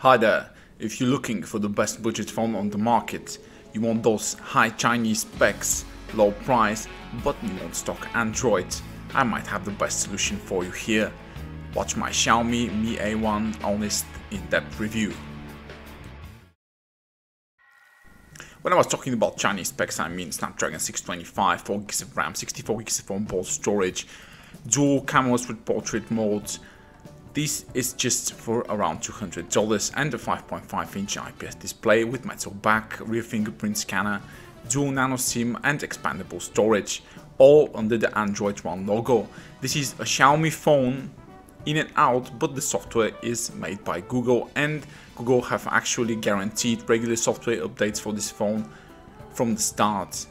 Hi there, if you're looking for the best budget phone on the market, you want those high Chinese specs, low price, but you want stock Android, I might have the best solution for you here. Watch my Xiaomi Mi A1 honest in-depth review. When I was talking about Chinese specs, I mean Snapdragon 625, 4GB of RAM, 64GB of onboard storage, dual cameras with portrait mode. This is just for around $200 and a 5.5-inch IPS display with metal back, rear fingerprint scanner, dual nano SIM and expandable storage, all under the Android One logo. This is a Xiaomi phone in and out, but the software is made by Google, and Google have actually guaranteed regular software updates for this phone from the start.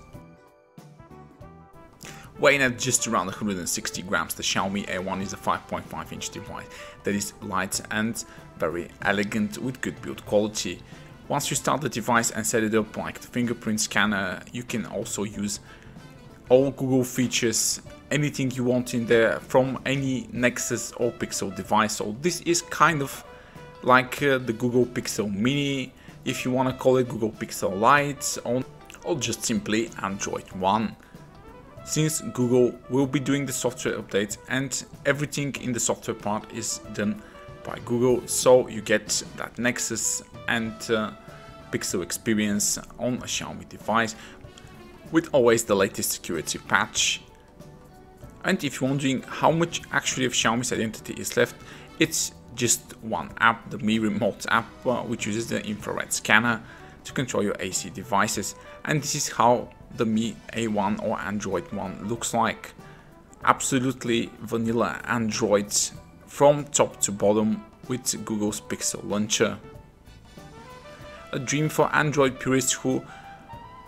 Weighing at just around 160 grams, the Xiaomi A1 is a 5.5-inch device that is light and very elegant with good build quality. Once you start the device and set it up like the fingerprint scanner, you can also use all Google features, anything you want in there from any Nexus or Pixel device. So this is kind of like the Google Pixel Mini, if you want to call it Google Pixel Lite, or just simply Android One. Since Google will be doing the software updates and everything in the software part is done by Google, so you get that Nexus and Pixel experience on a Xiaomi device with always the latest security patch. And if you're wondering how much actually of Xiaomi's identity is left, it's just one app, the Mi Remote app, which uses the infrared scanner to control your AC devices, and this is how the Mi A1 or Android One looks like. Absolutely vanilla Android from top to bottom with Google's Pixel launcher. A dream for Android purists who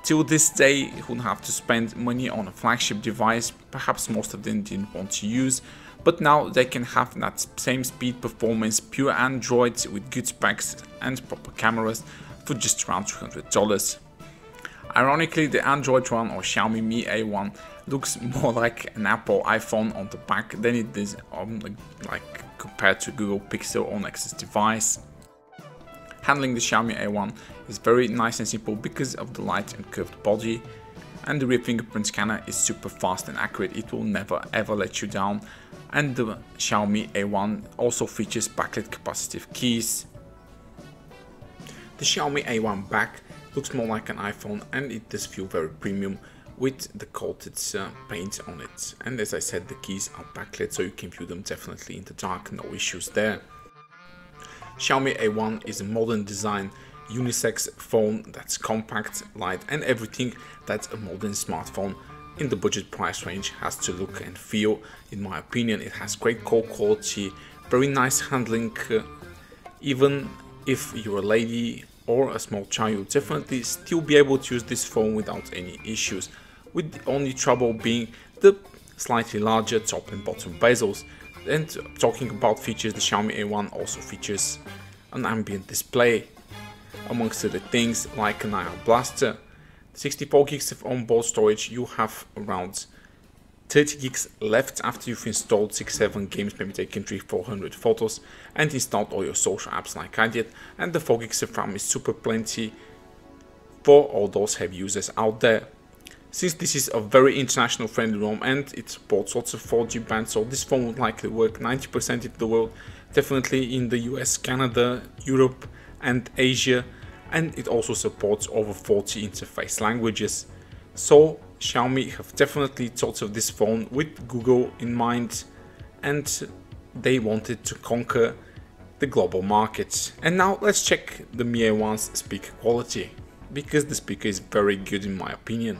till this day would have to spend money on a flagship device. Perhaps most of them didn't want to use, but now they can have that same speed, performance, pure Android with good specs and proper cameras for just around $200. Ironically, the Android One or Xiaomi Mi A1 looks more like an Apple iPhone on the back than it is like compared to Google Pixel or Nexus device. Handling the Xiaomi A1 is very nice and simple because of the light and curved body, and the rear fingerprint scanner is super fast and accurate. It will never ever let you down, and the Xiaomi A1 also features backlit capacitive keys. The Xiaomi A1 back looks more like an iPhone, and it does feel very premium with the coated paint on it. And as I said, the keys are backlit, so you can view them definitely in the dark, no issues there. Xiaomi A1 is a modern design unisex phone that's compact, light and everything that a modern smartphone in the budget price range has to look and feel. In my opinion, it has great call quality, very nice handling. Even if you're a lady or a small child, you'll definitely still be able to use this phone without any issues, with the only trouble being the slightly larger top and bottom bezels. And talking about features, the Xiaomi A1 also features an ambient display, amongst other things like an IR blaster. 64 gigs of onboard storage, you have around 30 gigs left after you've installed 6-7 games, maybe taken 300-400 photos and installed all your social apps like I did, and the 4 gigs of RAM is super plenty for all those heavy users out there. Since this is a very international friendly ROM and it supports lots of 4G bands, so this phone would likely work 90% in the world, definitely in the US, Canada, Europe and Asia, and it also supports over 40 interface languages. So Xiaomi have definitely thought of this phone with Google in mind, and they wanted to conquer the global market. And now let's check the Mi A1's speaker quality, because the speaker is very good in my opinion.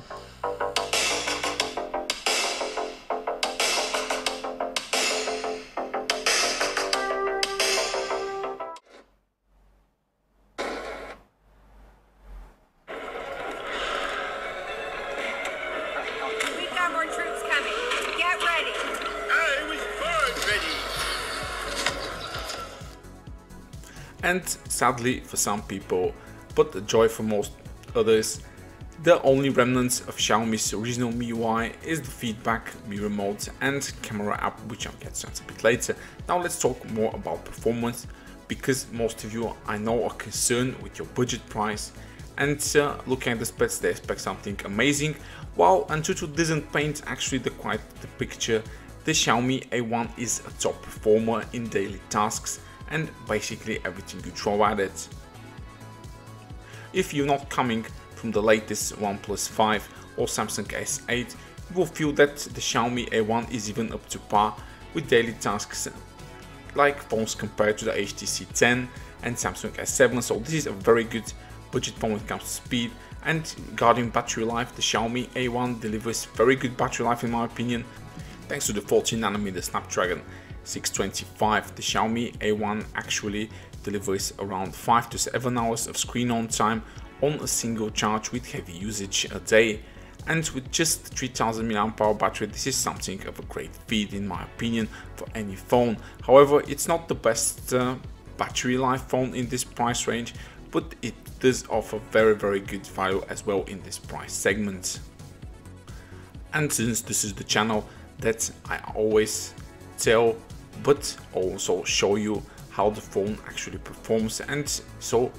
More troops coming. Get ready. I was born ready. And sadly for some people, but the joy for most others, the only remnants of Xiaomi's original MIUI is the feedback, Mi Remote and camera app, which I'll get to a bit later. Now let's talk more about performance. because most of you I know are concerned with your budget price and looking at the specs they expect something amazing. While Antutu doesn't paint actually quite the picture, the Xiaomi A1 is a top performer in daily tasks and basically everything you throw at it. If you're not coming from the latest OnePlus 5 or Samsung S8, you will feel that the Xiaomi A1 is even up to par with daily tasks like phones compared to the HTC 10 and Samsung S7, so this is a very good budget phone when it comes to speed. And regarding battery life, the Xiaomi A1 delivers very good battery life in my opinion. Thanks to the 14nm Snapdragon 625, the Xiaomi A1 actually delivers around 5 to 7 hours of screen on time on a single charge with heavy usage a day. And with just 3000 mAh battery, this is something of a great feat in my opinion for any phone. However, it's not the best battery life phone in this price range, but it does offer very good value as well in this price segment. And since this is the channel that I always tell but also show you how the phone actually performs, and so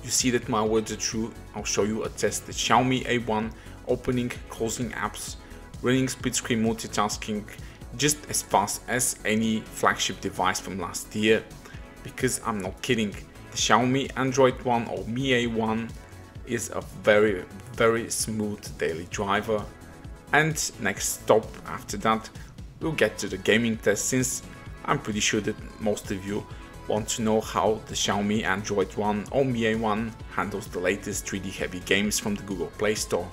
you see that my words are true, I'll show you a test the Xiaomi A1 opening, closing apps, running split screen multitasking just as fast as any flagship device from last year, because I'm not kidding. The Xiaomi Android One or Mi A1 is a very smooth daily driver. And next stop after that, we'll get to the gaming test, since I'm pretty sure that most of you want to know how the Xiaomi Android One or Mi A1 handles the latest 3D heavy games from the Google Play Store.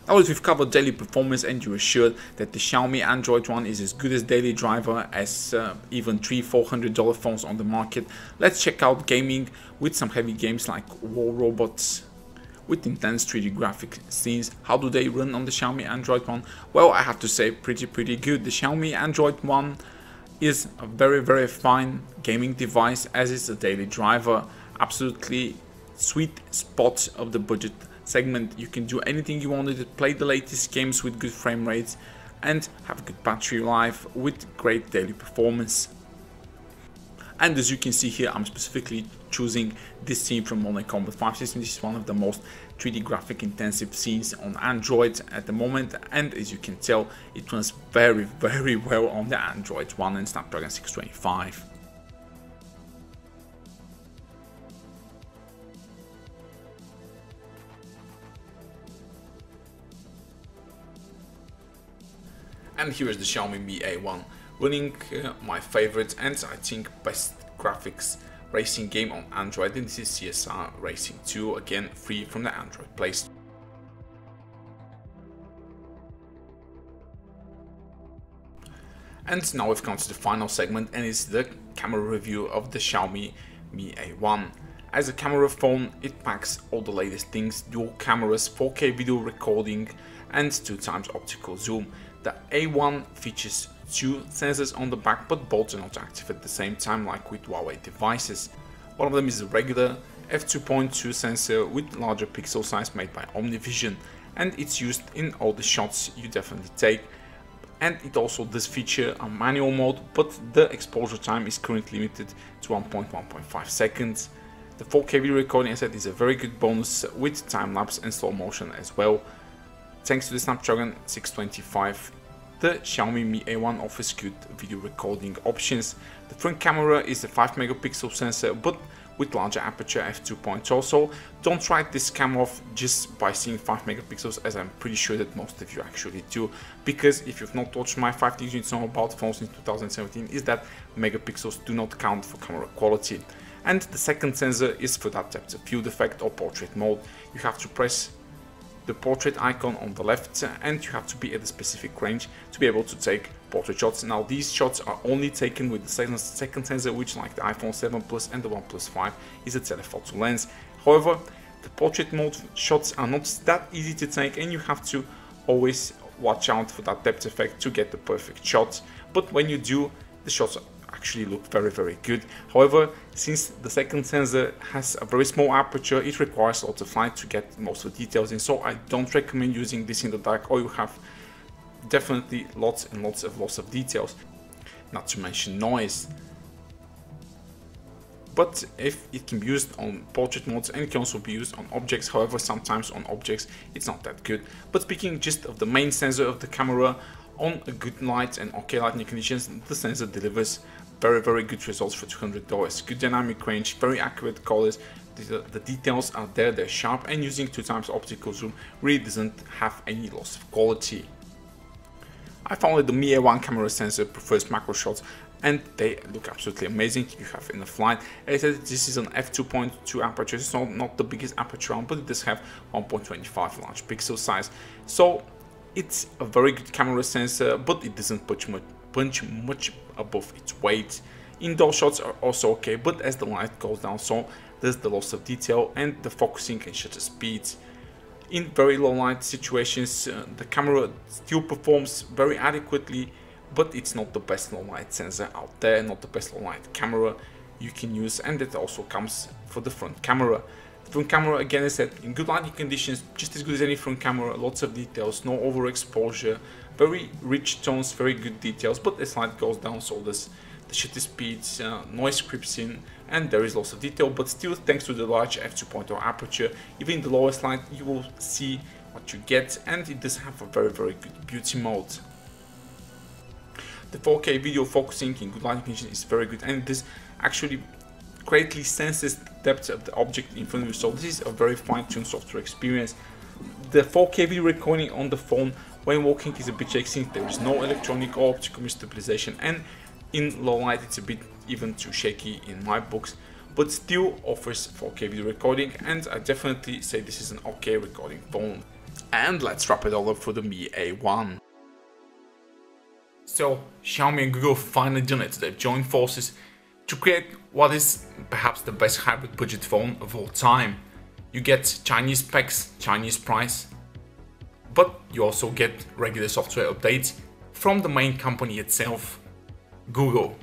Now that we've covered daily performance and you're assured that the Xiaomi Android One is as good as daily driver as even $300–400 phones on the market, let's check out gaming with some heavy games like War Robots with intense 3D graphic scenes. How do they run on the Xiaomi Android One? Well, I have to say pretty good. The Xiaomi Android One is a very fine gaming device as it's a daily driver. Absolutely sweet spot of the budget segment. You can do anything you wanted to, play the latest games with good frame rates and have good battery life with great daily performance. And as you can see here, I'm specifically choosing this scene from Mortal Kombat 5 system. This is one of the most 3D graphic intensive scenes on Android at the moment, and as you can tell, it runs very well on the Android One and Snapdragon 625. And here is the Xiaomi Mi A1 running my favorite and I think best graphics racing game on Android, and this is CSR Racing 2, again free from the Android Play Store. And now we've come to the final segment, and it's the camera review of the Xiaomi Mi A1. As a camera phone, it packs all the latest things: dual cameras, 4K video recording and 2x optical zoom. The A1 features two sensors on the back, but both are not active at the same time like with Huawei devices. One of them is a regular f2.2 sensor with larger pixel size made by OmniVision, and it's used in all the shots you definitely take. And it also does feature a manual mode, but the exposure time is currently limited to 1.5 seconds. The 4K video recording asset is a very good bonus with time lapse and slow motion as well. Thanks to the Snapdragon 625, the Xiaomi Mi A1 offers good video recording options. The front camera is a 5 megapixel sensor, but with larger aperture f2.0. So don't write this camera off just by seeing 5 megapixels, as I'm pretty sure that most of you actually do, because if you've not watched my 5 things you need to know about phones in 2017 is that megapixels do not count for camera quality. And the second sensor is for that depth of field effect or portrait mode. You have to press the portrait icon on the left and you have to be at a specific range to be able to take portrait shots. Now these shots are only taken with the second sensor, which, like the iPhone 7 Plus and the OnePlus 5, is a telephoto lens. However, the portrait mode shots are not that easy to take and you have to always watch out for that depth effect to get the perfect shot. But when you do, the shots actually look very good. However, since the second sensor has a very small aperture, it requires lots of light to get most of the details in, so I don't recommend using this in the dark, or you have definitely lots and lots of details, not to mention noise. But if it can be used on portrait modes and it can also be used on objects, however sometimes on objects it's not that good. But speaking just of the main sensor of the camera, on a good light and okay lighting conditions, the sensor delivers very good results for $200. Good dynamic range, very accurate colors, the details are there, they're sharp, and using 2x optical zoom really doesn't have any loss of quality. I found that the Mi A1 camera sensor prefers macro shots and they look absolutely amazing. You have in the flight. As I said, this is an f2.2 aperture, it's not the biggest aperture on, but it does have 1.25 large pixel size. So it's a very good camera sensor, but it doesn't punch much above its weight. Indoor shots are also okay, but as the light goes down, so there's the loss of detail and the focusing and shutter speeds. In very low light situations, the camera still performs very adequately, but it's not the best low light sensor out there, not the best low light camera you can use, and that also comes for the front camera. The front camera, again, is set in good lighting conditions, just as good as any front camera, lots of details, no overexposure, very rich tones, very good details, but as light goes down, so there's the shutter speeds, noise creeps in, and there is lots of detail, but still, thanks to the large f2.0 aperture, even in the lowest light, you will see what you get, and it does have a very good beauty mode. The 4K video focusing in good lighting conditions is very good, and this actually greatly senses the depth of the object in front of you, so this is a very fine-tuned software experience. The 4K video recording on the phone when walking is a bit shaky since there is no electronic or optical stabilization, and in low light it's a bit even too shaky in my books, but still offers 4K video recording, and I definitely say this is an okay recording phone. And let's wrap it all up for the Mi A1. So Xiaomi and Google finally done it. They've joined forces to create what is perhaps the best hybrid budget phone of all time. You get Chinese specs, Chinese price, but you also get regular software updates from the main company itself, Google.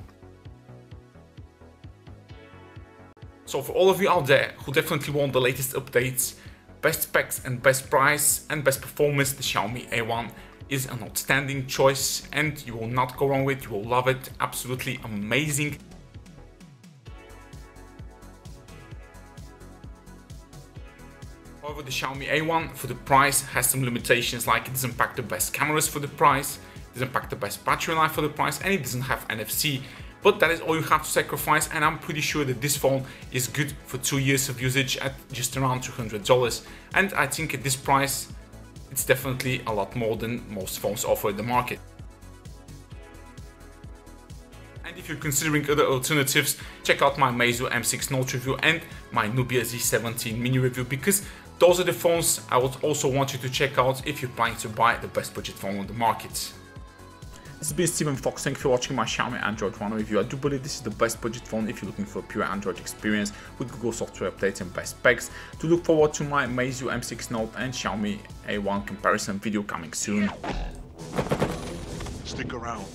So for all of you out there who definitely want the latest updates, best specs and best price and best performance, the Xiaomi A1 is an outstanding choice and you will not go wrong with it, you will love it, absolutely amazing. However, the Xiaomi A1 for the price has some limitations, like it doesn't pack the best cameras for the price, it doesn't pack the best battery life for the price, and it doesn't have NFC. But that is all you have to sacrifice, and I'm pretty sure that this phone is good for 2 years of usage at just around $200. And I think at this price, it's definitely a lot more than most phones offer in the market. And if you're considering other alternatives, check out my Meizu M6 Note review and my Nubia Z17 Mini review, because those are the phones I would also want you to check out if you're planning to buy the best budget phone on the market. This has been Steven Fox, thank you for watching my Xiaomi Android One review. I do believe this is the best budget phone if you're looking for a pure Android experience with Google software updates and best specs. To look forward to my Meizu M6 Note and Xiaomi A1 comparison video coming soon. Stick around.